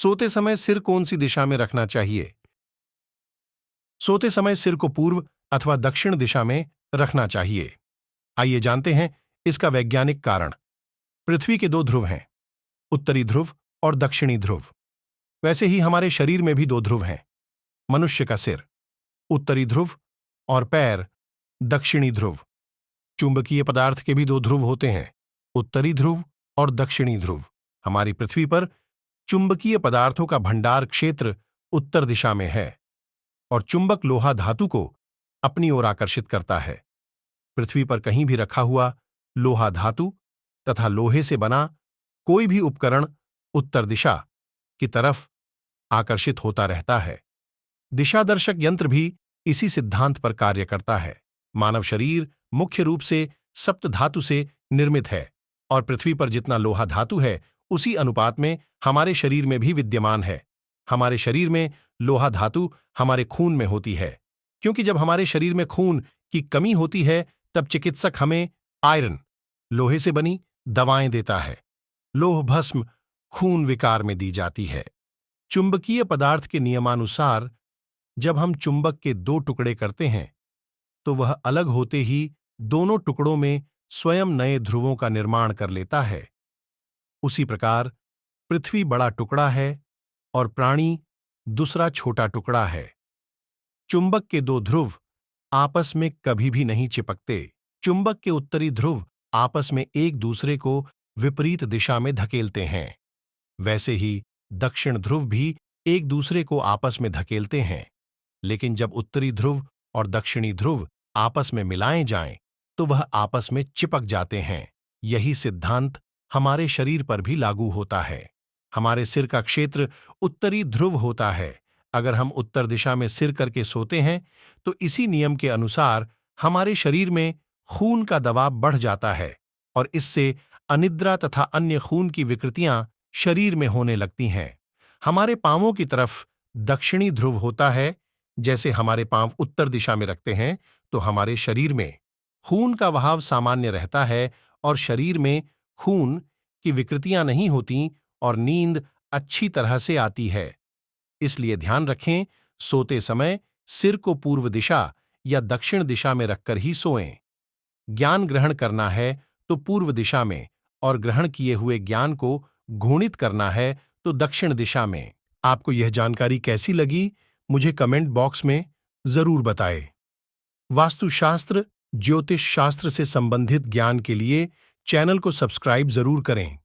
सोते समय सिर कौन सी दिशा में रखना चाहिए? सोते समय सिर को पूर्व अथवा दक्षिण दिशा में रखना चाहिए। आइए जानते हैं इसका वैज्ञानिक कारण। पृथ्वी के दो ध्रुव हैं, उत्तरी ध्रुव और दक्षिणी ध्रुव। वैसे ही हमारे शरीर में भी दो ध्रुव हैं। मनुष्य का सिर उत्तरी ध्रुव और पैर दक्षिणी ध्रुव। चुंबकीय पदार्थ के भी दो ध्रुव होते हैं, उत्तरी ध्रुव और दक्षिणी ध्रुव। हमारी पृथ्वी पर चुंबकीय पदार्थों का भंडार क्षेत्र उत्तर दिशा में है और चुंबक लोहा धातु को अपनी ओर आकर्षित करता है। पृथ्वी पर कहीं भी रखा हुआ लोहा धातु तथा लोहे से बना कोई भी उपकरण उत्तर दिशा की तरफ आकर्षित होता रहता है। दिशादर्शक यंत्र भी इसी सिद्धांत पर कार्य करता है। मानव शरीर मुख्य रूप से सप्तधातु से निर्मित है और पृथ्वी पर जितना लोहा धातु है उसी अनुपात में हमारे शरीर में भी विद्यमान है। हमारे शरीर में लोहा धातु हमारे खून में होती है, क्योंकि जब हमारे शरीर में खून की कमी होती है तब चिकित्सक हमें आयरन, लोहे से बनी दवाएं देता है। लोह भस्म खून विकार में दी जाती है। चुंबकीय पदार्थ के नियमानुसार जब हम चुंबक के दो टुकड़े करते हैं तो वह अलग होते ही दोनों टुकड़ों में स्वयं नए ध्रुवों का निर्माण कर लेता है। उसी प्रकार पृथ्वी बड़ा टुकड़ा है और प्राणी दूसरा छोटा टुकड़ा है। चुंबक के दो ध्रुव आपस में कभी भी नहीं चिपकते। चुंबक के उत्तरी ध्रुव आपस में एक दूसरे को विपरीत दिशा में धकेलते हैं। वैसे ही दक्षिण ध्रुव भी एक दूसरे को आपस में धकेलते हैं। लेकिन जब उत्तरी ध्रुव और दक्षिणी ध्रुव आपस में मिलाए जाएं, तो वह आपस में चिपक जाते हैं। यही सिद्धांत हमारे शरीर पर भी लागू होता है। हमारे सिर का क्षेत्र उत्तरी ध्रुव होता है। अगर हम उत्तर दिशा में सिर करके सोते हैं तो इसी नियम के अनुसार हमारे शरीर में खून का दबाव बढ़ जाता है और इससे अनिद्रा तथा अन्य खून की विकृतियां शरीर में होने लगती हैं। हमारे पांवों की तरफ दक्षिणी ध्रुव होता है। जैसे हमारे पांव उत्तर दिशा में रखते हैं तो हमारे शरीर में खून का बहाव सामान्य रहता है और शरीर में खून की विकृतियां नहीं होती और नींद अच्छी तरह से आती है। इसलिए ध्यान रखें, सोते समय सिर को पूर्व दिशा या दक्षिण दिशा में रखकर ही सोएं। ज्ञान ग्रहण करना है तो पूर्व दिशा में और ग्रहण किए हुए ज्ञान को घूर्णित करना है तो दक्षिण दिशा में। आपको यह जानकारी कैसी लगी, मुझे कमेंट बॉक्स में जरूर बताएं। वास्तुशास्त्र, ज्योतिष शास्त्र से संबंधित ज्ञान के लिए चैनल को सब्सक्राइब जरूर करें।